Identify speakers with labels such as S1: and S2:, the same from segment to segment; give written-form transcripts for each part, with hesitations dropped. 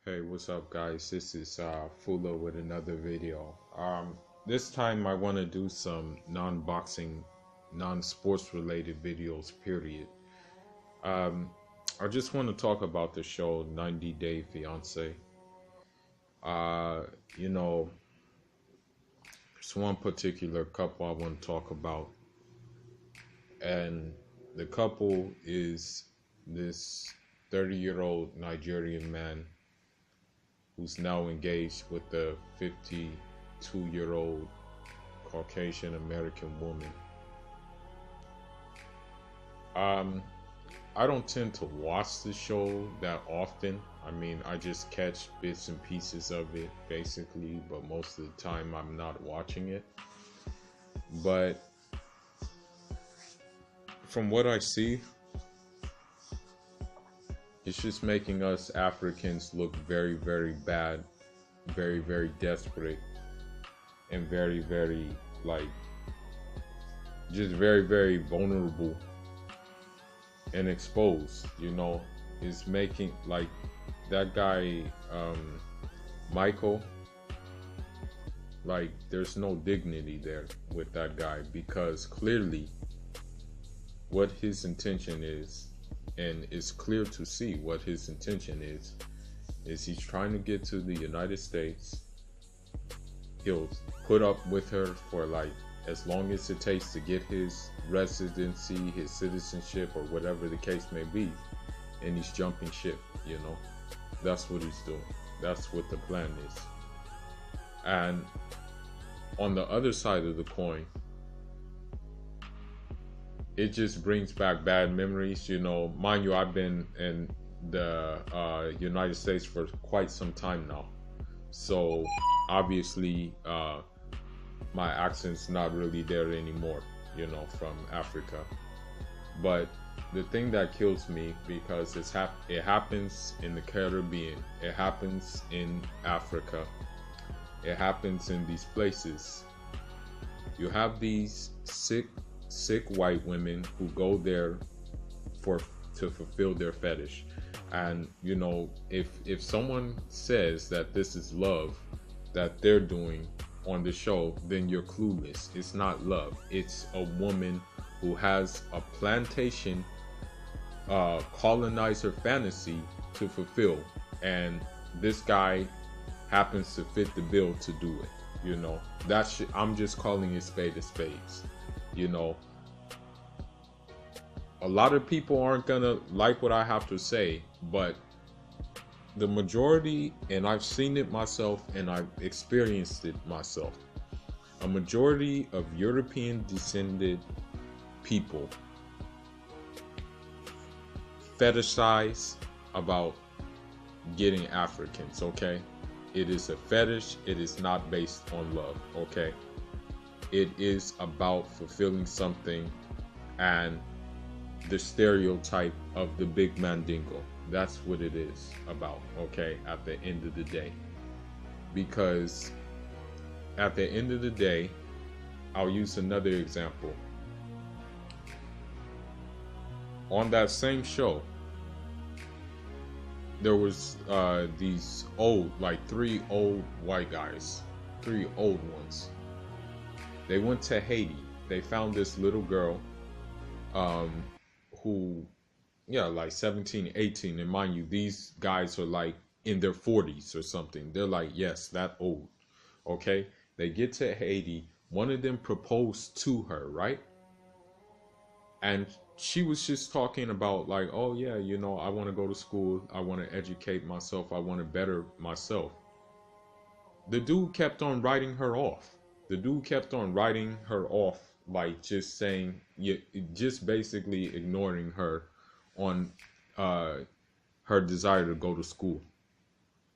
S1: Hey, what's up, guys? This is Fula with another video. This time I want to do some non-boxing, non-sports related videos, period. Um, I just want to talk about the show 90 Day Fiance. Uh, you know, there's one particular couple I want to talk about, and the couple is this 30-year-old Nigerian man who's now engaged with a 52-year-old Caucasian American woman. Um, I don't tend to watch the show that often. I mean, I just catch bits and pieces of it basically, but most of the time I'm not watching it. But from what I see, it's just making us Africans look very, very bad, very, very desperate, and very, very, just very, very vulnerable and exposed. Is making, that guy, Michael, there's no dignity there with that guy, because clearly what his intention is, and it's clear to see what his intention is he's trying to get to the United States. He'll put up with her for as long as it takes to get his residency, his citizenship, or whatever the case may be, and he's jumping ship. That's what he's doing. That's what the plan is. And on the other side of the coin, it just brings back bad memories. Mind you, I've been in the United States for quite some time now, so obviously my accent's not really there anymore, from Africa. But the thing that kills me, because it happens in the Caribbean, it happens in Africa, it happens in these places. You have these sick white women who go there to fulfill their fetish. And if someone says that this is love that they're doing on the show, then you're clueless. It's not love. It's a woman who has a plantation colonizer fantasy to fulfill, and this guy happens to fit the bill to do it. I'm just calling it spade a spades. A lot of people aren't gonna like what I have to say, but the majority, and I've seen it myself and I've experienced it myself, a majority of European descended people fetishize about getting Africans, okay? It is a fetish. It is not based on love, okay? It is about fulfilling something, and the stereotype of the big mandingo. That's what it is about, okay, at the end of the day. Because at the end of the day, I'll use another example. On that same show, there was these three old white guys, three old ones. They went to Haiti. They found this little girl who, 17, 18. And mind you, these guys are in their 40s or something. They're yes, that old. Okay? They get to Haiti. One of them proposed to her, right? And she was just talking about oh yeah, I want to go to school. I want to educate myself. I want to better myself. The dude kept on writing her off. Just saying, just basically ignoring her on her desire to go to school.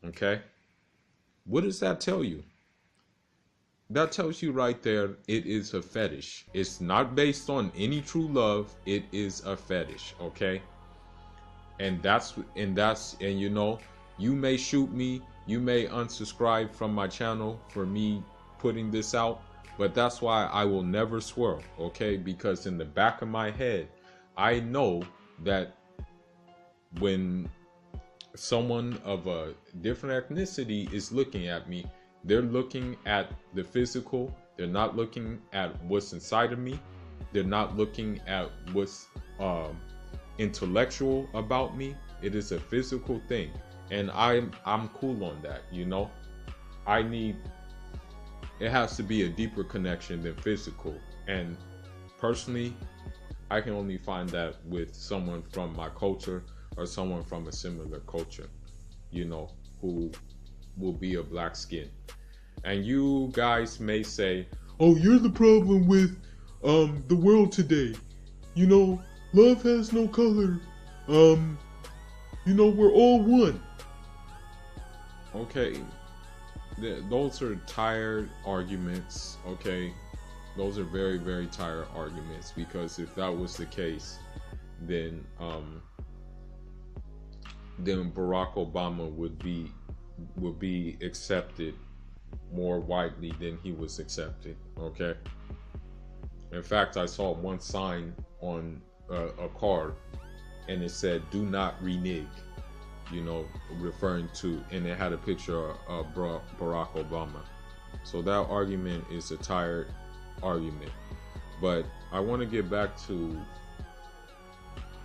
S1: Okay? What does that tell you? That tells you right there, it is a fetish. It's not based on any true love. It is a fetish, okay? And you may shoot me, you may unsubscribe from my channel for me putting this out, but that's why I will never swirl, okay? Because in the back of my head, I know that when someone of a different ethnicity is looking at me, they're looking at the physical. They're not looking at what's inside of me. They're not looking at what's intellectual about me. It is a physical thing, and I'm cool on that. You know, I need. It has to be a deeper connection than physical, and personally, I can only find that with someone from my culture or someone from a similar culture, you know, who will be a black skin. And you guys may say, "Oh, you're the problem with the world today. You know, love has no color. You know, we're all one." Okay, those are tired arguments. Okay, those are very, very tired arguments, because if that was the case, then Barack Obama would be accepted more widely than he was accepted. Okay. In fact, I saw one sign on a car, and it said "Do not renege," you know, referring to, and it had a picture of Barack Obama. So that argument is a tired argument. But I want to get back to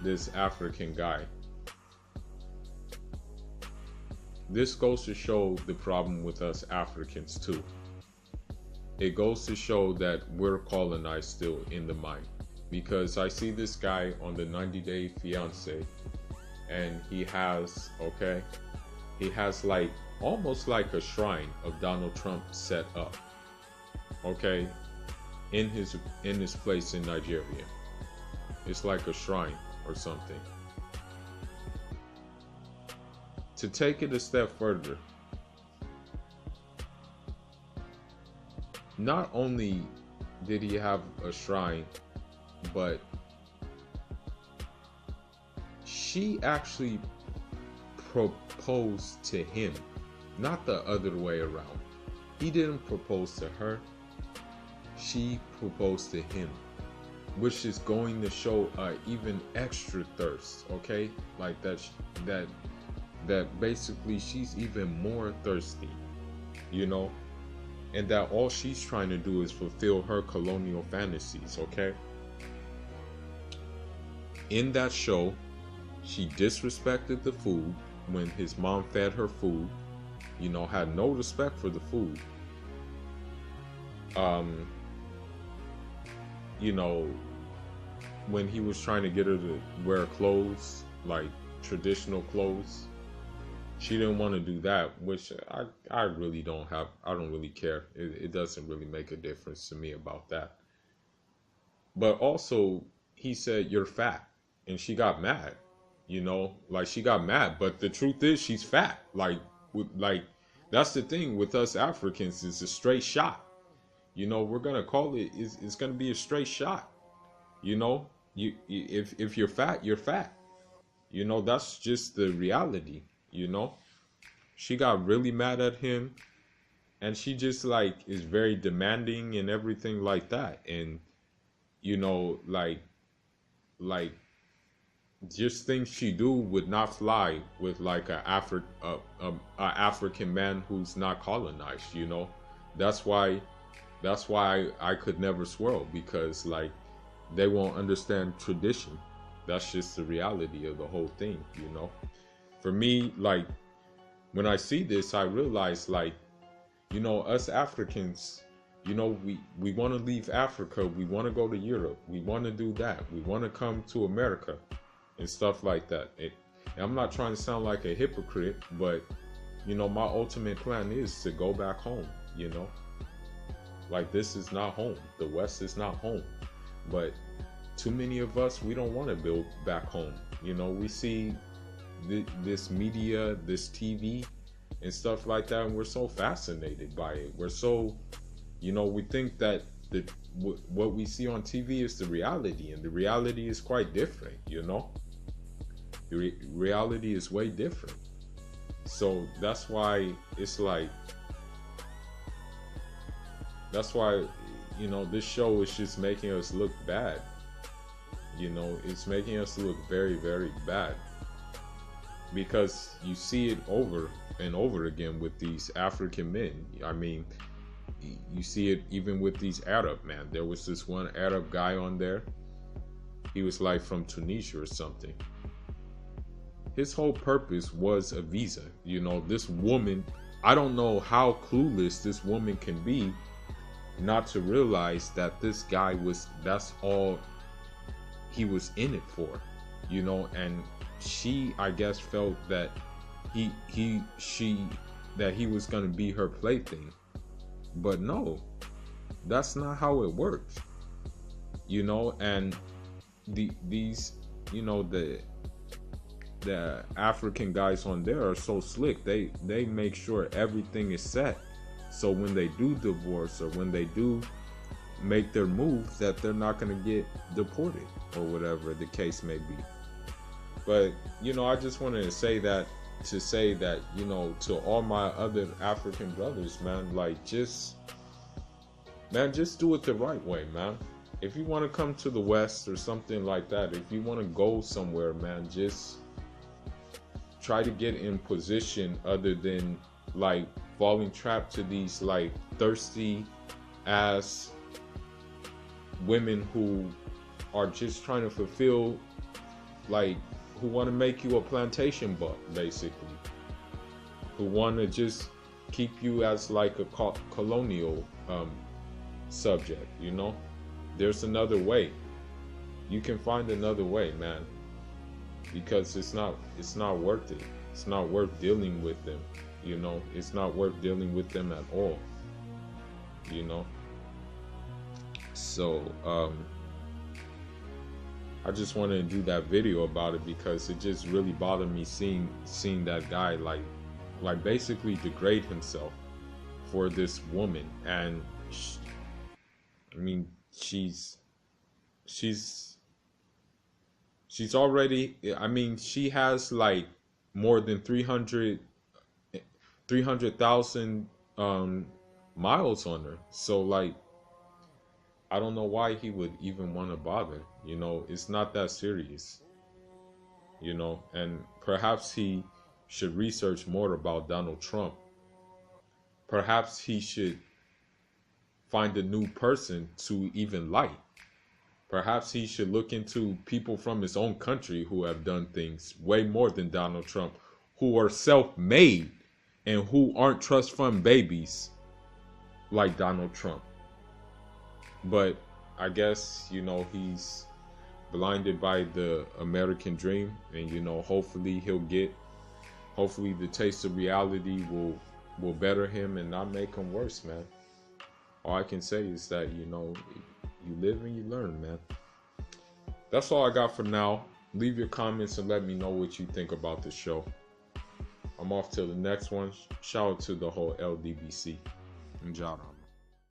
S1: this African guy. This goes to show the problem with us Africans too. It goes to show that we're colonized still in the mind. Because I see this guy on the 90-Day Fiance, and he has like almost like a shrine of Donald Trump set up, okay, in his place in Nigeria. It's like a shrine or something. To take it a step further, not only did he have a shrine, but she actually proposed to him, not the other way around. He didn't propose to her, she proposed to him, which is going to show even extra thirst, okay? Like that basically she's even more thirsty, you know? And that all she's trying to do is fulfill her colonial fantasies, okay? In that show, she disrespected the food when his mom fed her food, you know, had no respect for the food. You know, when he was trying to get her to wear clothes, like traditional clothes, she didn't want to do that, which I really don't really care. It doesn't really make a difference to me about that. But also, he said, "You're fat," and she got mad, you know, like she got mad. But the truth is, she's fat. Like that's the thing with us Africans, it's a straight shot. You know, we're gonna call it. It's gonna be a straight shot. You know, if you're fat, you're fat. You know, that's just the reality. You know, she got really mad at him, and she just like is very demanding and everything like that. And you know, like just things she do would not fly with like a African man who's not colonized. You know, that's why I could never swirl, because like they won't understand tradition. That's just the reality of the whole thing, you know. For me, like when I see this, I realize, like, you know, us Africans, you know, we want to leave Africa, we want to go to Europe, we want to do that, we want to come to America and stuff like that. And I'm not trying to sound like a hypocrite, but you know, my ultimate plan is to go back home, you know. Like, this is not home. The West is not home. But too many of us, we don't want to build back home. You know, we see this media, this TV and stuff like that, and we're so fascinated by it. We're so, you know, we think that what we see on TV is the reality, and the reality is quite different, you know. The reality is way different. So that's why it's like, that's why, you know, this show is just making us look bad. You know, it's making us look very, very bad. because you see it over and over again with these African men. I mean, you see it even with these Arab men. There was this one Arab guy on there. He was like from Tunisia or something. His whole purpose was a visa. You know, this woman, I don't know how clueless this woman can be not to realize that this guy that's all he was in it for, you know. And she, I guess, felt that that he was going to be her plaything. But no, that's not how it works, you know. And these, you know, the African guys on there are so slick. They make sure everything is set, so when they do divorce or when they do make their move, that they're not going to get deported or whatever the case may be. But, you know, I just wanted to say that, you know, to all my other African brothers, man, like, just do it the right way, man. If you want to come to the West or something like that, if you want to go somewhere, man, just try to get in position other than like falling trapped to these like thirsty ass women who are just trying to fulfill, like, who want to make you a plantation buck, basically, who want to just keep you as like a colonial subject, you know. There's another way. You can find another way, man, because it's not worth it. It's not worth dealing with them, you know. It's not worth dealing with them at all, you know. So I just wanted to do that video about it because it just really bothered me seeing that guy like basically degrade himself for this woman. And I mean, she's already, I mean, she has like more than 300,000 miles on her. So like, I don't know why he would even want to bother, you know. It's not that serious, you know. And perhaps he should research more about Donald Trump. Perhaps he should find a new person to even like. Perhaps he should look into people from his own country who have done things way more than Donald Trump, who are self-made and who aren't trust fund babies like Donald Trump. But I guess, you know, he's blinded by the American dream, and, you know, hopefully the taste of reality will better him and not make him worse, man. All I can say is that, you know, you live and you learn, man. That's all I got for now. Leave your comments and let me know what you think about the show. I'm off till the next one. Shout out to the whole LDBC. And Jada.